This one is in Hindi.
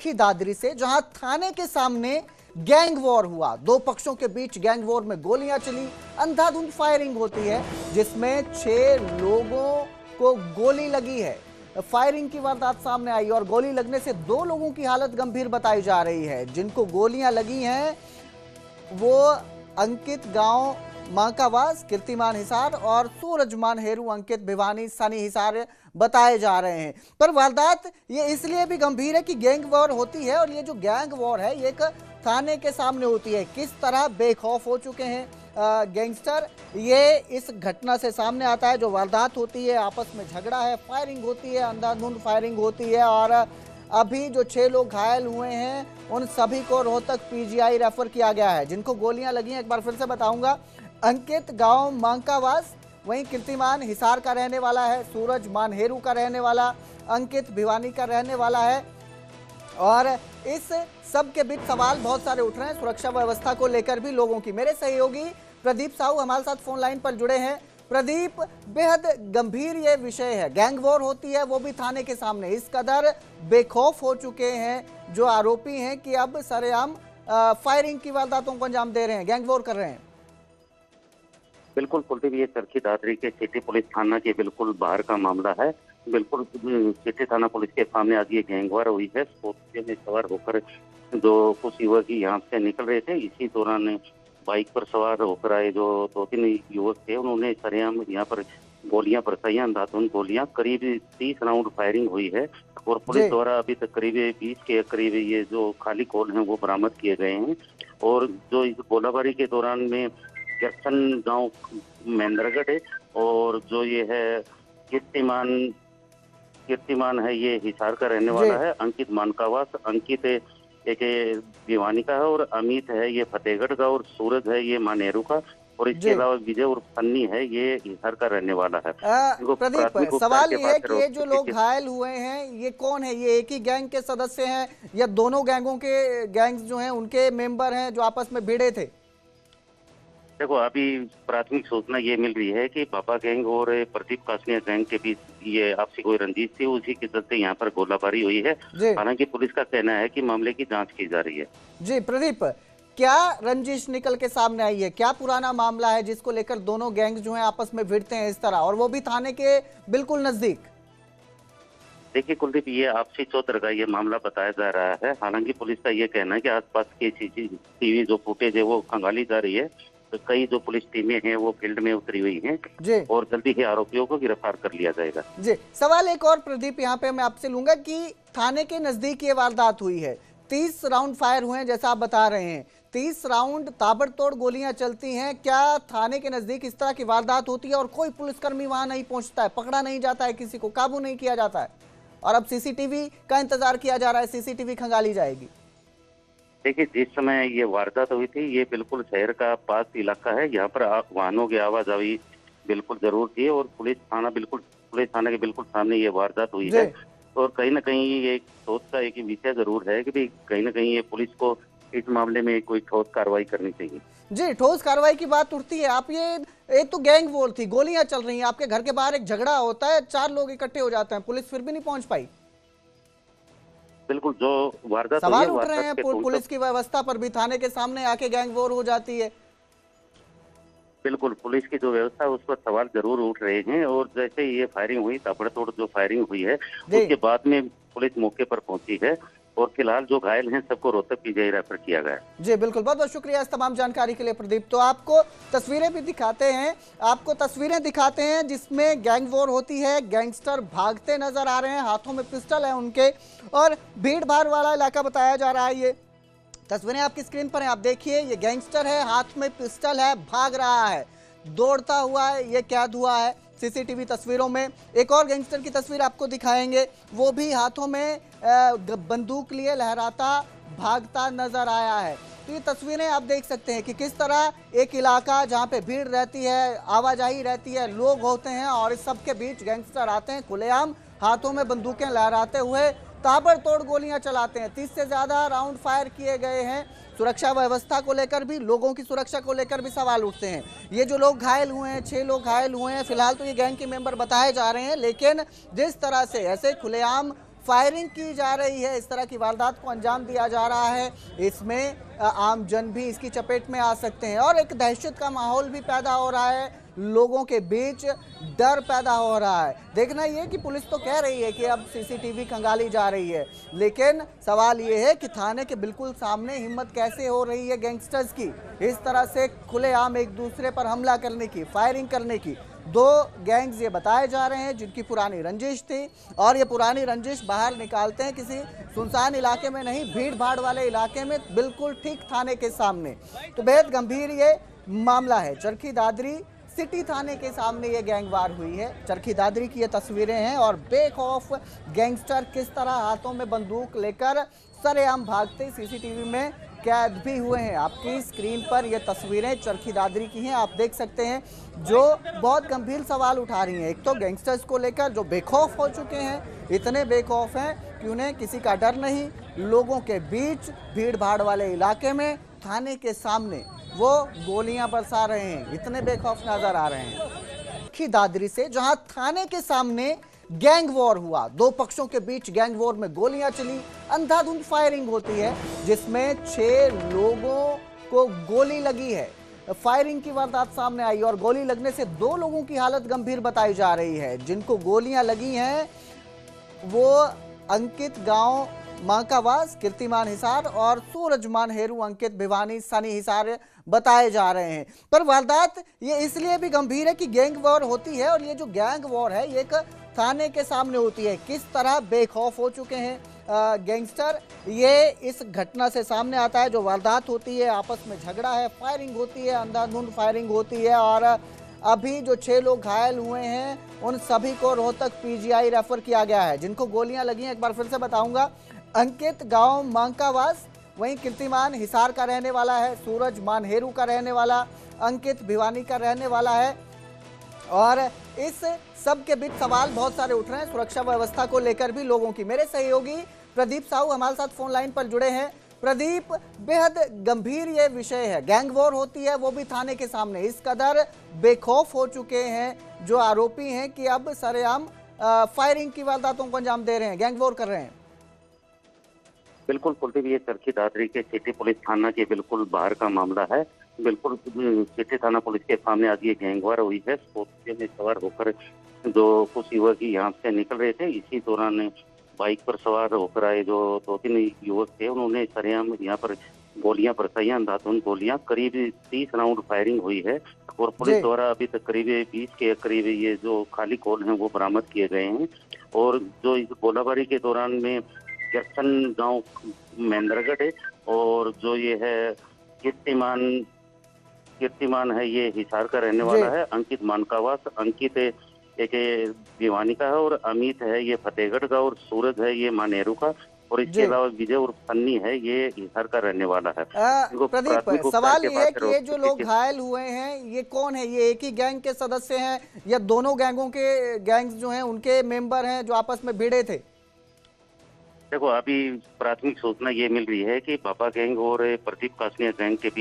चरखी दादरी से, जहां थाने के सामने गैंग वॉर हुआ। दो पक्षों के बीच गैंग वॉर में गोलियां चली, अंधाधुंध फायरिंग होती है जिसमें 6 लोगों को गोली लगी है। फायरिंग की वारदात सामने आई और गोली लगने से 2 लोगों की हालत गंभीर बताई जा रही है। जिनको गोलियां लगी हैं वो अंकित गांव मांकावास, कीर्तिमान हिसार और सूरजमान हेरू अंकित भिवानी सनी हिसार बताए जा रहे हैं। पर वारदात ये इसलिए भी गंभीर है कि गैंग वॉर होती है और ये जो गैंग वॉर है ये एक थाने के सामने होती है। किस तरह बेखौफ हो चुके हैं गैंगस्टर, ये इस घटना से सामने आता है। जो वारदात होती है, आपस में झगड़ा है, फायरिंग होती है, अंधाधुंध फायरिंग होती है और अभी जो 6 लोग घायल हुए हैं उन सभी को रोहतक पीजीआई रेफर किया गया है। जिनको गोलियां लगी हैं एक बार फिर से बताऊंगा, अंकित गांव मांकावास, वहीं कीर्तिमान हिसार का रहने वाला है, सूरज मानहेरू का रहने वाला, अंकित भिवानी का रहने वाला है। और इस सब के बीच सवाल बहुत सारे उठ रहे हैं सुरक्षा व्यवस्था को लेकर भी लोगों की। मेरे सहयोगी प्रदीप साहू हमारे साथ फोन लाइन पर जुड़े हैं। प्रदीप, बेहद गंभीर ये विषय है, गैंग वॉर होती है वो भी थाने के सामने। इस कदर बेखौफ हो चुके हैं जो आरोपी हैं कि अब सरेआम फायरिंग की वारदातों को अंजाम दे रहे हैं, गैंग वॉर कर रहे हैं। बिल्कुल कुलदीप, ये चरखी दादरी के सिटी पुलिस थाना के बिल्कुल बाहर का मामला है। बिल्कुल सिटी थाना पुलिस के सामने आज ये गैंगवार हुई है। स्कॉर्पियो में सवार होकर जो कुछ युवक यहाँ से निकल रहे थे, इसी दौरान बाइक पर सवार होकर आए जो 2-3 युवक थे, उन्होंने सरेआम यहाँ पर गोलियां बरसाई, अंधाधुंध गोलियां। करीब 30 राउंड फायरिंग हुई है और पुलिस द्वारा अभी तक करीब 20 के करीब ये जो खाली कॉल हैं वो बरामद किए गए हैं। और जो इस गोलाबारी के दौरान में जक्सन गांव महेंद्रगढ़ है और जो ये है कीर्तिमान है ये हिसार का रहने वाला है, अंकित मानकावास, अंकित एक भिवानी का है और अमित है ये फतेहगढ़ का और सूरज है ये मानेरू का और इसके अलावा विजय और सन्नी है ये हिसार का रहने वाला है। प्रदीप, सवाल ये है कि ये जो लोग घायल हुए हैं ये कौन है? ये एक ही गैंग के सदस्य हैं या दोनों गैंगों के गैंग्स जो हैं उनके मेंबर हैं जो आपस में भिड़े थे? देखो, अभी प्राथमिक सूचना ये मिल रही है कि बाबा गैंग और प्रदीप कासनिया गैंग के बीच ये आपसी कोई रंजिश थी, उसी के चलते यहाँ पर गोलाबारी हुई है। हालांकि पुलिस का कहना है कि मामले की जांच की जा रही है। जी प्रदीप, क्या रंजिश निकल के सामने आई है? क्या पुराना मामला है जिसको लेकर दोनों गैंग जो है आपस में भिड़ते हैं इस तरह, और वो भी थाने के बिल्कुल नजदीक? देखिए कुलदीप, ये आपसी चौतर का ये मामला बताया जा रहा है। हालांकि पुलिस का ये कहना है कि आसपास के सीसीटीवी जो फुटेज है वो खंगाली जा रही है। तो कई जो पुलिस टीमें हैं वो फील्ड में उतरी हुई हैं और जल्दी ही आरोपियों को गिरफ्तार कर लिया जाएगा। जी, सवाल एक और प्रदीप यहाँ पे मैं आपसे लूंगा कि थाने के नजदीक ये वारदात हुई है, 30 राउंड फायर हुए हैं जैसा आप बता रहे हैं, 30 राउंड ताबड़तोड़ गोलियां चलती हैं। क्या थाने के नजदीक इस तरह की वारदात होती है और कोई पुलिसकर्मी वहां नहीं पहुंचता है, पकड़ा नहीं जाता है, किसी को काबू नहीं किया जाता है और अब सीसीटीवी का इंतजार किया जा रहा है, सीसीटीवी खंगाली जाएगी? देखिए, जिस समय ये वारदात हुई थी ये बिल्कुल शहर का पास इलाका है, यहाँ पर वाहनों की आवाजाही बिल्कुल जरूर थी और पुलिस थाना के बिल्कुल सामने ये वारदात हुई है। और कहीं ना कहीं ये सोच का एक विषय जरूर है कि भाई कहीं ना कहीं ये पुलिस को इस मामले में कोई ठोस कार्रवाई करनी चाहिए। जी, ठोस कार्रवाई की बात उठती है। आप ये तो गैंग वॉर थी, गोलियां चल रही हैं, आपके घर के बाहर एक झगड़ा होता है, 4 लोग इकट्ठे हो जाते हैं, पुलिस फिर भी नहीं पहुंच पाई। बिल्कुल, जो वारदात सवाल उठ रहे हैं पुलिस की व्यवस्था पर भी, थाने के सामने आके गैंग वॉर हो जाती है। बिल्कुल, पुलिस की जो व्यवस्था है उस पर सवाल जरूर उठ रहे हैं और जैसे ये फायरिंग हुई, ताबड़तोड़ जो फायरिंग हुई है उसके बाद में पुलिस मौके पर पहुंची है और फिलहाल जो घायल हैं सबको रोहतक पीजीआई रेफर किया गया है। जी बिल्कुल, बहुत बहुत शुक्रिया इस तमाम जानकारी के लिए प्रदीप। तो आपको तस्वीरें भी दिखाते हैं, जिसमें गैंग वॉर होती है, गैंगस्टर भागते नजर आ रहे हैं, हाथों में पिस्टल है उनके और भीड़ भाड़ वाला इलाका बताया जा रहा है। ये तस्वीरें आपकी स्क्रीन पर हैं, आप देखिए, ये गैंगस्टर है, हाथ में पिस्टल है, भाग रहा है, दौड़ता हुआ है, ये कैद हुआ है सीसीटीवी तस्वीरों में। एक और गैंगस्टर की तस्वीर आपको दिखाएंगे, वो भी हाथों में बंदूक लिए लहराता भागता नजर आया है। तो ये तस्वीरें आप देख सकते हैं कि किस तरह एक इलाका जहां पे भीड़ रहती है, आवाजाही रहती है, लोग होते हैं और इस सब के बीच गैंगस्टर आते हैं, खुलेआम हाथों में बंदूकें लहराते हुए ताबड़तोड़ गोलियां चलाते हैं। 30 से ज्यादा राउंड फायर किए गए हैं। सुरक्षा व्यवस्था को लेकर भी, लोगों की सुरक्षा को लेकर भी सवाल उठते हैं। ये जो लोग घायल हुए हैं, 6 लोग घायल हुए हैं, फिलहाल तो ये गैंग के मेंबर बताए जा रहे हैं, लेकिन जिस तरह से ऐसे खुलेआम फायरिंग की जा रही है, इस तरह की वारदात को अंजाम दिया जा रहा है। इसमें आम जन भी इसकी चपेट में आ सकते हैं और एक दहशत का माहौल भी पैदा हो रहा है, लोगों के बीच डर पैदा हो रहा है। देखना ये कि पुलिस तो कह रही है कि अब सीसीटीवी खंगाली जा रही है, लेकिन सवाल ये है कि थाने के बिल्कुल सामने हिम्मत कैसे हो रही है गैंगस्टर्स की इस तरह से खुलेआम एक दूसरे पर हमला करने की, फायरिंग करने की। दो गैंग्स ये बताए जा रहे हैं जिनकी पुरानी रंजिश थी और ये पुरानी रंजिश बाहर निकालते हैं किसी सुनसान इलाके में नहीं, भीड़ भाड़ वाले इलाके में, बिल्कुल ठीक थाने के सामने। तो बेहद गंभीर ये मामला है। चरखी दादरी सिटी थाने के सामने ये गैंगवार हुई है। चरखी दादरी की ये तस्वीरें हैं और बेखौफ गैंगस्टर किस तरह हाथों में बंदूक लेकर सरेआम भागते सीसीटीवी में कैद भी हुए हैं। आपकी स्क्रीन पर ये तस्वीरें चरखी दादरी की हैं, आप देख सकते हैं, जो बहुत गंभीर सवाल उठा रही हैं। एक तो गैंगस्टर्स को लेकर जो बेखौफ हो चुके हैं, इतने बेखौफ हैं कि उन्हें किसी का डर नहीं, लोगों के बीच भीड़ भाड़ वाले इलाके में थाने के सामने वो गोलियां बरसा रहे हैं, इतने बेखौफ नजर आ रहे हैं। चरखी दादरी से जहां थाने के सामने गैंग वॉर हुआ, दो पक्षों के बीच गैंग वॉर में गोलियां चली, अंधाधुंध फायरिंग होती है जिसमें 6 लोगों को गोली लगी है। फायरिंग की वारदात सामने आई और गोली लगने से 2 लोगों की हालत गंभीर बताई जा रही है। जिनको गोलियां लगी हैं वो अंकित गांव मांकावास, कीर्तिमान हिसार और सूरजमान हेरू अंकित भिवानी सनी हिसार बताए जा रहे हैं। पर वारदात ये इसलिए भी गंभीर है कि गैंग वॉर होती है और ये जो गैंग वॉर है ये एक थाने के सामने होती है। किस तरह बेखौफ हो चुके हैं गैंगस्टर, ये इस घटना से सामने आता है। जो वारदात होती है, आपस में झगड़ा है, फायरिंग होती है, अंधाधुंध फायरिंग होती है और अभी जो 6 लोग घायल हुए हैं उन सभी को रोहतक पीजीआई रेफर किया गया है। जिनको गोलियां लगी हैं एक बार फिर से बताऊंगा, अंकित गांव मांकावास, वहीं कीर्तिमान हिसार का रहने वाला है, सूरज मानहेरू का रहने वाला, अंकित भिवानी का रहने वाला है। और इस सब के बीच सवाल बहुत सारे उठ रहे हैं सुरक्षा व्यवस्था को लेकर भी लोगों की। मेरे सहयोगी प्रदीप साहू हमारे साथ फोन लाइन पर जुड़े हैं। प्रदीप, बेहद गंभीर ये विषय है, गैंग वॉर होती है वो भी थाने के सामने। इस कदर बेखौफ हो चुके हैं जो आरोपी हैं कि अब सरेआम फायरिंग की वारदातों को अंजाम दे रहे हैं, गैंग वॉर कर रहे हैं। बिल्कुल कुलदीप, ये चरखी दादरी के सिटी पुलिस थाना के बिल्कुल बाहर का मामला है। बिल्कुल सिटी थाना पुलिस के सामने आज ये गैंगवार हुई है। स्कॉर्पियो में सवार होकर जो कुछ युवक यहाँ से निकल रहे थे, इसी दौरान बाइक पर सवार होकर आए जो 2-3 युवक थे, उन्होंने सरेआम यहाँ पर गोलियां बरसाई, अंधाधुंध गोलियां, करीब 30 राउंड फायरिंग हुई है और पुलिस द्वारा अभी तक करीब 20 के करीब ये जो खाली गोल हैं वो बरामद किए गए हैं। और जो इस गोलाबारी के दौरान में जक्सन गांव महेंद्रगढ़ है और जो ये है कीर्तिमान है ये हिसार का रहने वाला है, अंकित मानकावास, अंकित एक भिवानी का है और अमित है ये फतेहगढ़ का और सूरज है ये मानेरू का और इसके अलावा विजय और सन्नी है ये हिसार का रहने वाला है। प्रदीप, सवाल ये है कि ये जो लोग घायल हुए हैं ये कौन है? ये एक ही गैंग के सदस्य हैं या दोनों गैंगों के गैंग्स जो हैं उनके मेंबर हैं जो आपस में भिड़े थे? देखो, अभी प्राथमिक सूचना ये मिल रही है कि बाबा गैंग और प्रदीप कासनिया गैंग के बीच